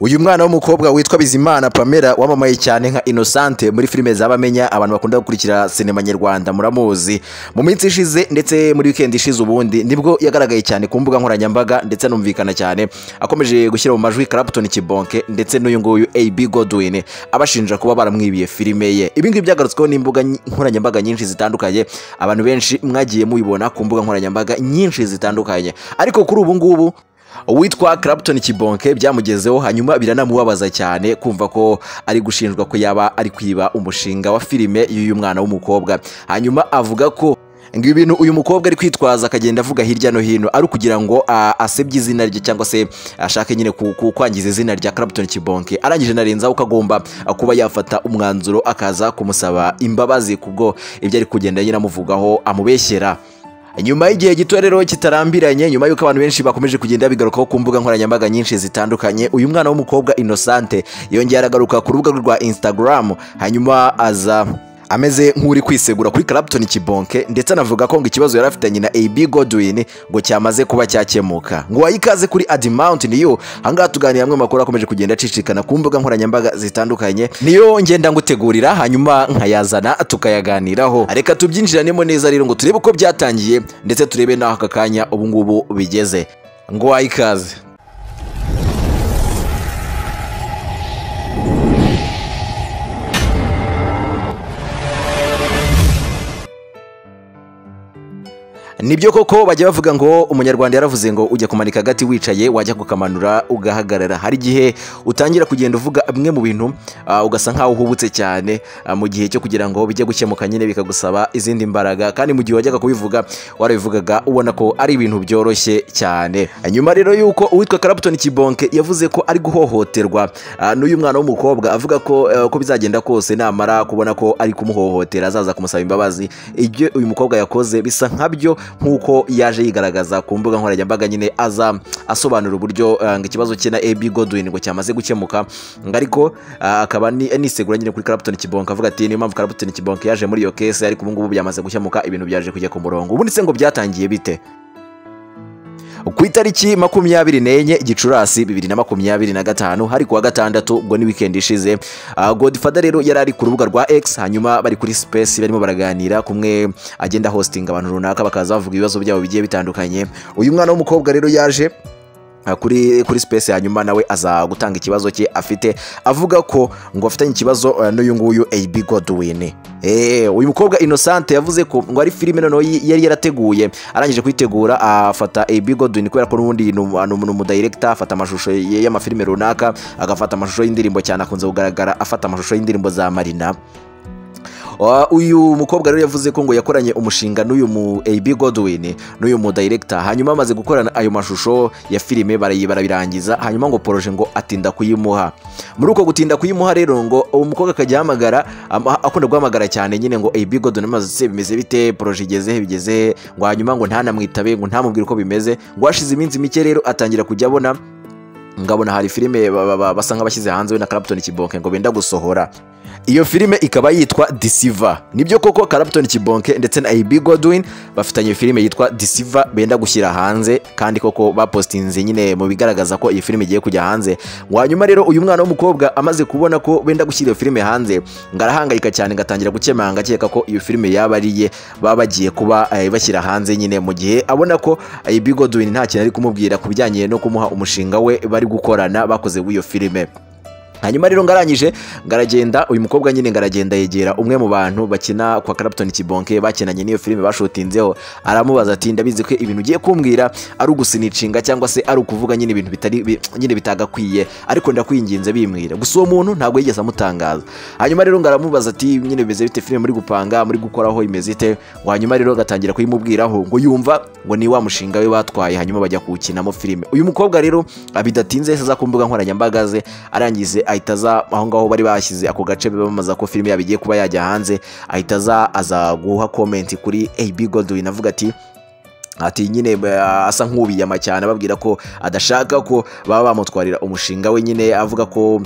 Uyu mwana w'umukobwa witwa Bizimana Pamela wamamaye cyane nka Innocente muri filime zabamenya abantu bakunda gukurikira sinema nyarwanda muramuzi mu minsi ishize ndetse muri weekend ishize ubundi nibwo yagaragaye cyane ku mbuga nkoranyambaga ndetse numvikana cyane akomeje gushyira mu majwi Clapton Kibonke ndetse n'uyu nguyu AB Godwin abashinja kuba baramwibiye filime ye. Ibi ngibi byagarutsweho n'imbuga nkoranyambaga nyinshi zitandukanye, abantu benshi mwagiye mubibona ku mbuga nkoranyambaga nyinshi zitandukanye, ariko kuri ubu ngubu uwitwa Clapton Kibonke byamugezeho hanyuma biranamubabaza cyane kumva ko ari gushinjwa ko yaba ari kwiba umushinga wa filime y'uyu mwana w'umukobwa. Hanyuma avuga ko ngo ibintu uyu mukobwa ari kwitwaza akagenda avuga hirya no hino ari kugira ngo asebye izina rye cyangwa se ashake nyine kwangiza izina rya Clapton Kibonke. Arangije narenzaho ko agomba kuba yafata umwanzuro akaza kumusaba imbabazi kubwo ibyo ari kugenda nyine amuvugaho amubeshyera. Nyuma y'igihe gito rero kitarambiranye, nyuma yuko abantu benshi bakomeje kugenda bigarukaho ku mbuga nkoranyambaga nyinshi zitandukanye, uyu mwana w'umukobwa Innocente yongera aragaruka ku rubuga rwa Instagram, hanyuma aza ameze nk'uri kwisegura kuri Clapton Kibonke ndetse anavuga ko ngo ikibazo yari afitanye na AB Godwin ngo cyamaze kuba cyakemuka. Ngo wayikaze kuri Admount niyo hangaha tuganira hamwe makuru akomeje kugenda acicikana ku mbuga nkoranyambaga zitandukanye, niyo ngenda ngutegurira hanyuma nkayazana tukayaganiraho. Reka tubyinjiranemo neza rero ngo turebe uko byatangiye ndetse turebe naho aka kanya ubu ngubu bigeze. Ngo wayikaze. Nibyo koko bajya bavuga ngo umunyarwanda yaravuze ngo ujya kumanika agati wicaye wajya kukamanura ugahagarara. Hari gihe utangira kugenda uvuga bimwe mu bintu ugasa nkaho uhubutse cyane mu gihe cyo kugira ngo bijye gukemuka nyine bikagusaba izindi mbaraga, kandi mu gihe wajyaga kubivuga warabivugaga ubona ko ari ibintu byoroshye cyane. Nyuma rero yuko uwitwa Clapton Kibonke yavuze ko ari guhohoterwa n'uyu mwana w'umukobwa, avuga ko bizagenda kose namara kubona ko ari kumuhohotera azaza kumusaba imbabazi. Ibyo uyu mukobwa yakoze bisa nkabyo nkuko yaje yigaragaza ku mbuga nkoranyambaga nyine aza asobanura uburyo ngo ikibazo cye na AB Godwin ngo cyamaze gukemuka, ariko akaba nisegura nyine kuri Clapton Kibonke avuga ati niyo mpamvu Clapton Kibonke yaje muri iyo case, ariko ubu ngubu byamaze gukemuka, ibintu byaje kujya ku murongo. Ubundi se ngo byatangiye bite? Ku itariki 24 Gicurasi 2025 hari kuwa gatandatu ubwo ni weekend ishize, Godfather rero yari ari ku rubuga rwa X, hanyuma bari kuri space barimo baraganira, kumwe agenda hosting abantu runaka bakaza bavuga ibibazo byabo bigiye bitandukanye. Uyu mwana w'umukobwa rero yaje kuri space, hanyuma nawe aza gutanga ikibazo cye afite, avuga ko ngo afitanye ikibazo n'uyu nguyu AB Godwin. Uyu mukobwa Innocente yavuze ko ngo ari filime noneho yari yarateguye, arangije kuyitegura afata AB Godwin kubera ko n'ubundi ni umudirector, afata amashusho y'amafilime runaka, agafata amashusho y'indirimbo cyane, akunze kugaragara afata amashusho y'indirimbo za Marina. Uyu mukobwa rero yavuze ko ngo yakoranye umushinga n'uyu mu AB Godwin n'uyu mu director, hanyuma amaze gukorana ayo mashusho ya filime barabirangiza, hanyuma ngo projet ngo atinda kuyimuha. Muri uko gutinda kuyimuha rero ngo umukobwa akajya hamagara, akunda guhamagara cyane nyine ngo AB Godwin amaze bimeze bite, projet igeze ngo hanyuma ngo ntanamwitabe ngo ntamubwire uko bimeze. Ngo hashize iminsi mike rero atangira kujya abona ngabona hari filime basa nk'abashyize hanze we na Clapton Kibonke ngo benda gusohora. Iyo filime ikaba yitwa Deceiver. Nibyo koko Clapton Kibonke ndetse na AB Godwin bafitanye filime yitwa Deceiver benda gushyira hanze, kandi koko bapostinze nyine mu bigaragaza ko iyi filime igiye kujya hanze. Hanyuma rero uyu mwana w'umukobwa amaze kubona ko benda gushyira iyo filime hanze, ngarahangayika cyane ngatangira gukemanga akeka ko iyo filime yaba ariye baba bagiye kuba bashyira hanze, nyine mu gihe abona ko AB Godwin nta kintu ari kumubwira kubijyanye no kumuha umushinga we bari gukorana bakoze w'iyo filime. Hanyuma rero ngaragenda uyu mukobwa nyine ngaragenda yegera umwe mu bantu bakina kwa Clapton Kibonke bakinanye n'iyo filime bashotinzeho, aramubaza ati ndabizi ko ibintu ugiye kumbwira ari ugusinicinga cyangwa se ari ukuvuga nyine ibintu bitari nyine bitagakwiye, ariko ndakwinginze bimwira. Gusa uwo muntu ntabwo yigeze amutangaza. Hanyuma rero ngaramubaza ati nyine bimeze bite filime muri gupanga muri gukoraho imeze ite? Hanyuma rero gatangira kuyimubwiraho ngo yumva ngo ni wa mushinga we batwaye, hanyuma bajya kuwukinamo filime. Uyu mukobwa rero abidatinze yese ku mbuga nkoranyambaga ze, arangize ahitaza aho ngaho bari bashyize ako gace bamaza ko filime yabigiye kuba yajya hanze, ahitaza aza guha comment kuri AB Godwin avuga ati nyine asa nk'ubiyama cyane, ababwira ko adashaka ko baba bamutwarira umushinga we, nyine avuga ko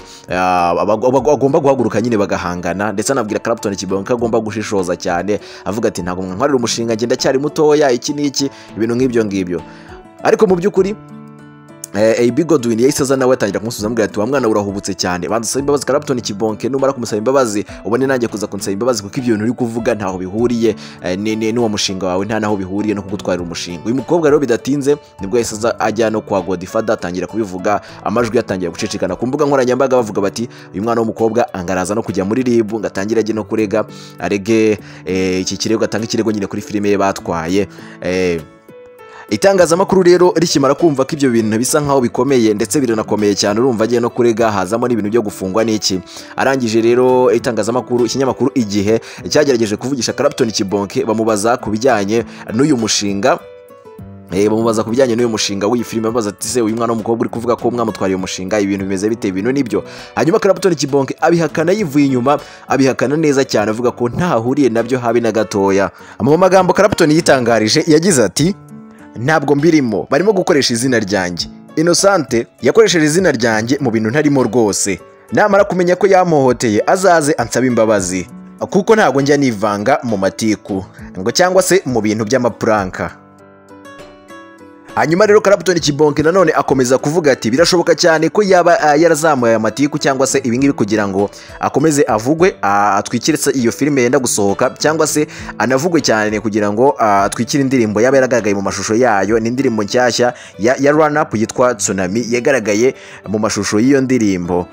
agomba guhaguruka nyine bagahangana, ndetse anabwira Clapton Kibonke agomba gushishoza cyane, avuga ati ntabwo mwantwarira umushinga, ngenda cyari mutoya iki n'iki, ibintu nk'ibyo ngibyo. Ariko mu by'ukuri AB Godwin yahise aza nawe atangira kumusubiza amubwira ati wa mwana urahubutse cyane banza usaba imbabazi Clapton Kibonke numara kumusaba imbabazi ubone nanjye kuza kunsaba imbabazi kuko ibyo bintu uri kuvuga ntaho bihuriye n'uwo mushinga wawe nta naho bihuriye no kugutwarira umushinga. Uyu mukobwa rero bidatinze nibwo yahise aza ajya no kwa Godfather atangira kubivuga amajwi yatangira gucicikana ku mbuga nkoranyambaga bavuga bati uyu mwana w'umukobwa angaraza no kujya muri RIB ngatangira ajye no kurega arege iki kirego atanga ikirego nyine kuri filime ye batwaye. Itangazamakuru rero rikimara kumva ko ibyo bintu bisa nkaho bikomeye ndetse biranakomeye cyane urumva agiye no kurega hazamo n'ibintu byo gufungwa n'iki. Arangije rero ikinyamakuru Igihe cyagerageje kuvugisha Clapton Kibonke bamubaza ku bijyanye n'uyu mushinga w'iyi filime bamubaza ati se uyu mwana w'umukobwa uri kuvuga ko mwamutwariye umushinga ibintu bimeze bite ibintu nibyo. Hanyuma Clapton Kibonke abihakana yivuye inyuma abihakana neza cyane avuga ko ntahuriye nabyo habe na gatoya. Mu magambo Clapton yitangarije yagize ati ntabwo mbirimo barimo gukoresha izina ryanjye. Innocente yakoresheje izina ryanjye mu bintu ntarimo rwose. Namara kumenya ko yamuhoteye azaze ansaba imbabazi kuko ntabwo njya nivanga mu matiku ngo cyangwa se mu bintu by'amapranka. Hanyuma rero Clapton Kibonke nanone akomeza kuvuga ati birashoboka cyane ko yaba yarazamuye amatiku cyangwa se ibingibi kugira ngo akomeze avugwe atwikire iyo filime yenda gusohoka cyangwa se anavugwe cyane kugira ngo atwikire indirimbo yaba yaragaragaye mu mashusho yayo. Ni indirimbo nshyashya ya Run Up yitwa Tsunami yagaragaye mu mashusho y'iyo ndirimbo.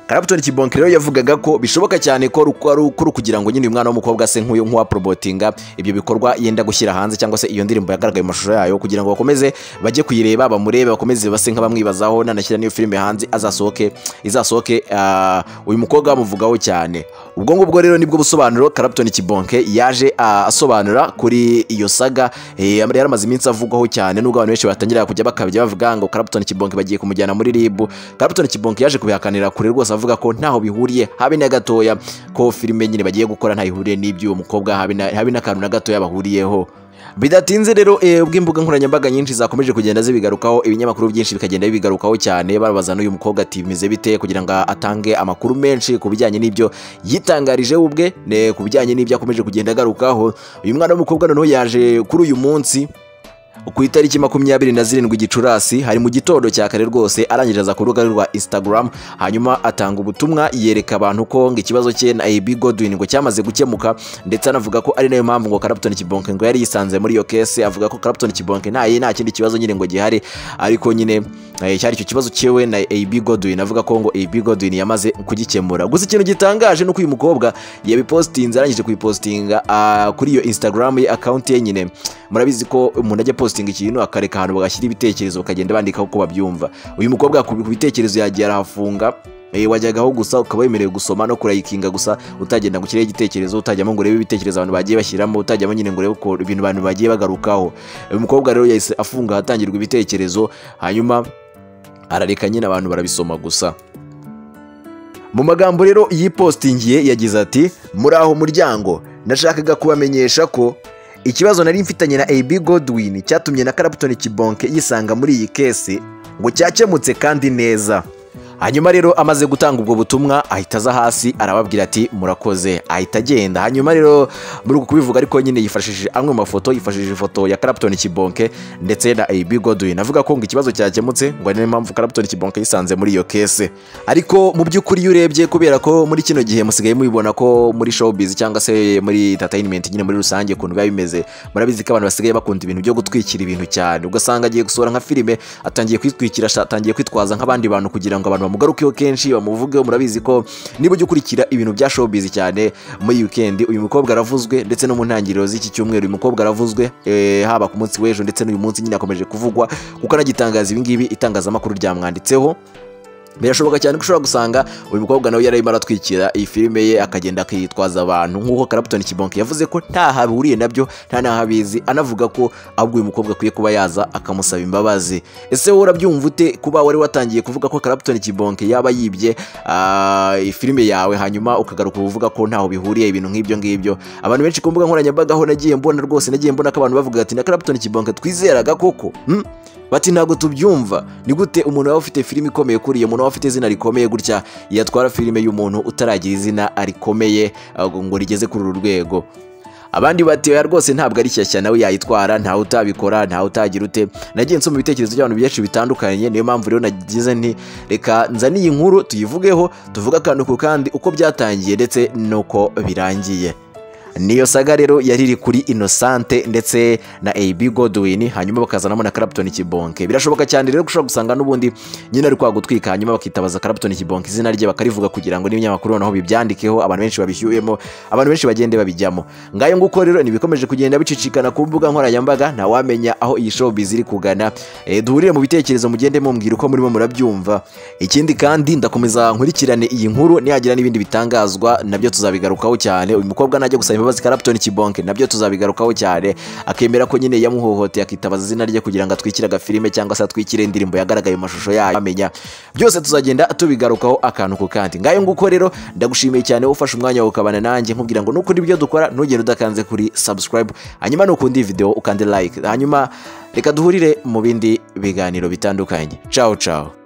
Clapton Kibonke rero yavugaga ko bishoboka cyane ko rukuru kugira ngo nyine uyu mwana w'umukobwa se nk'uwa promotinga ibyo bikorwa yenda gushyira hanze cyangwa se iyo ndirimbo yagaragaye mu mashusho yayo kugira ngo bakomeze bajye kuyireba bamurebe bakomeze base nk'abamwibazaho nanashyira n'iyo filime hanze izasohoke uyu mukobwa bamuvugaho cyane. Ubwo ngubwo rero nibwo busobanuro Clapton Kibonke yaje asobanura kuri iyo saga yaramaze iminsi avugwaho cyane nubwo abantu benshi batangira kujya bakabya bavuga ngo Clapton Kibonke bagiye kumujyana muri RIB. Clapton Kibonke yaje kubihakanira kure rwose avuga ko ntaho bihuriye habe na gatoya ko filime nyine bagiye gukora nta ihuriye n'iby'uwo mukobwa habe n'akantu na gatoya bahuriyeho. Bidatinze rero ubwo imbuga nkoranyambaga nyinshi zakomeje kugenda zibigarukaho ibinyamakuru byinshi bikagenda bibigarukaho cyane babaza n'uyu mukobwa ati bimeze bite kugira ngo atange amakuru menshi ku bijyanye n'ibyo yitangarije ubwe ku bijyanye n'ibyo akomeje kugenda agarukaho. Uyu mwana w'umukobwa noneho yaje kuri uyu munsi ku itariki 27 Gicurasi hari mu gitondo cya kare rwose arangije aza ku rubuga rwa Instagram hanyuma atanga ubutumwa yereka abantu ko ngo ikibazo cye na AB Godwin ngo cyamaze gukemuka ndetse anavuga ko ari nayo mpamvu ngo Clapton Kibonke ngo yari yisanze muri iyo case. Avuga ko Clapton Kibonke nta kindi kibazo nyine ngo gihari ariko nyine cyari icyo kibazo cyewe na AB Godwin. Avuga ko ngo AB Godwin yamaze kugikemura. Gusa ikintu gitangaje nuko uyu mukobwa yabipostinze arangije kuyipostinga kuri iyo Instagram ye account ye nyine. Murabizi ko umuntu ajya postinga ikintu akareka ahantu bagashyira ibitekerezo bakagenda bandika uko babyumva. Uyu mukobwa ku bitekerezo yagiye arahafunga wajyagaho gusa ukaba wemerewe gusoma no kurayikinga gusa utagenda ngo ukireye igitekerezo utajyamo ngo urebe ibitekerezo abantu bagiye bashyiramo utajyamo nyine ngo urebe ko ibintu abantu bagiye bagarukaho. Uyu mukobwa rero yahise afunga ahatangirwa ibitekerezo hanyuma arareka nyine abantu barabisoma gusa. Mu magambo rero yipostingiye yagize ati muraho muryango nashakaga kubamenyesha ko ikibazo nari mfitanye na AB Godwin cyatumye na Clapton Kibonke yisanga muri iyi case ngo cyakemutse kandi neza. Hanyuma rero amaze gutanga ubwo butumwa ahita aza hasi arababwira ati murakoze ahita agenda. Hanyuma rero muri uko kubivuga ariko nyine yifashishije amwe mu mafoto yifashishije ifoto ya Clapton Kibonke ndetse na AB Godwin avuga ko ngo ikibazo cyakemutse ngo niyo mpamvu Clapton Kibonke yisanze muri iyo case. Ariko mu by'ukuri iyo urebye kubera ko muri kino gihe musigaye mubibona ko muri showbiz cyangwa se muri entertainment nyine muri rusange kuntu biba bimeze murabizi ko abantu basigaye bakunda ibintu byo gutwikira ibintu cyane ugasanga agiye gusohora nka filime atangiye kwitwikira atangiye kwitwaza nk'abandi bantu kugira ngo abantu bamugarukeho kenshi bamuvugeho. Murabizi ko niba ujya ukurikira ibintu bya showbiz cyane muri weekend uyu mukobwa aravuzwe ndetse no mu ntangiriro z'iki cyumweru uyu mukobwa aravuzwe haba ku munsi w'ejo ndetse n'uyu munsi nyine akomeje kuvugwa kuko anagitangaza ibingibi itangazamakuru ryamwanditseho. Birashoboka cyane ko ushobora gusanga uyu mukobwa nawe yarimo aratwikira iyi filime ye akagenda akitwaza abantu nk'uko Clapton Kibonke yavuze ko nta haburiye nabyo nta nahabizi anavuga ko ahubwo uyu mukobwa akwiye kuba yaza akamusaba imbabazi. Ese wowe urabyumva ute kuba wari watangiye kuvuga ko Clapton Kibonke yaba yibye filime yawe hanyuma ukagaruka uvuga ko ntaho bihuriye ibintu nk'ibyo ngibyo? Abantu benshi ku mbuga nkoranyambaga aho nagiye mbona ko abantu bavuga ati na Clapton Kibonke twizeraga koko bati ntago tubyumva ni gute umuntu waba ufite filime ikomeye kuriye umuntu waba ufite izina rikomeye gutya yatwara filime y'umuntu utaragira izina rikomeye ngo rigeze kuri uru rwego. abandi bati oya rwose ntabwo ari shyashya nawe yayitwara, ntawe utabikora, ntawe utagira ute. Nagiye nsoma ibitekerezo by'abantu byinshi bitandukanye, niyo mpamvu rero nagize nti reka nzane iyi nkuru tuyivugeho, tuvuga akantu ku kandi uko byatangiye ndetse nuko birangiye. Niyo saga rero yari iri kuri Innocente ndetse na AB Godwin, hanyuma bakazanamo na Clapton Kibonke. Birashoboka cyane rero gushobora gusanga n'ubundi nyine ari kwagutwika, hanyuma bakitabaza Clapton Kibonke izina rye bakarivuga kugira ngo n'ibinyamakuru naho bibyandikeho, abantu benshi babishyuyemo, abantu benshi bagende babijyamo. Ngayo nguko rero nibikomeje kugenda bicicikana ku mbuga nkoranyambaga, nta wamenya aho iyi showbiz iri kugana. Duhurire mu bitekerezo mugende mumbwira uko murimo murabyumva. Ikindi kandi ndakomeza nkurikirane iyi nkuru, nihagira n'ibindi bitangazwa nabyo tuzabigarukaho cyane. Uyu mukobwa najya gusaba imbabazi Clapton Kibonke nabyo tuzabigarukaho cyane, akemera ko nyine yamuhohoteye akitabaza izina rye kugira ngo atwikire agafilime cyangwa se atwikire indirimbo yagaragaye mu mashusho yayo. Amenya byose tuzagenda tubigarukaho akantu ku kandi. Ngayo nguko rero ndagushimiye cyane ufashe umwanya ukabana nanjye, nkubwira ngo nukundi ibyo dukora ntugende udakanze kuri subscribe, hanyuma nukundi video ukande like, hanyuma reka duhurire mu bindi biganiro bitandukanye. Ciao ciao.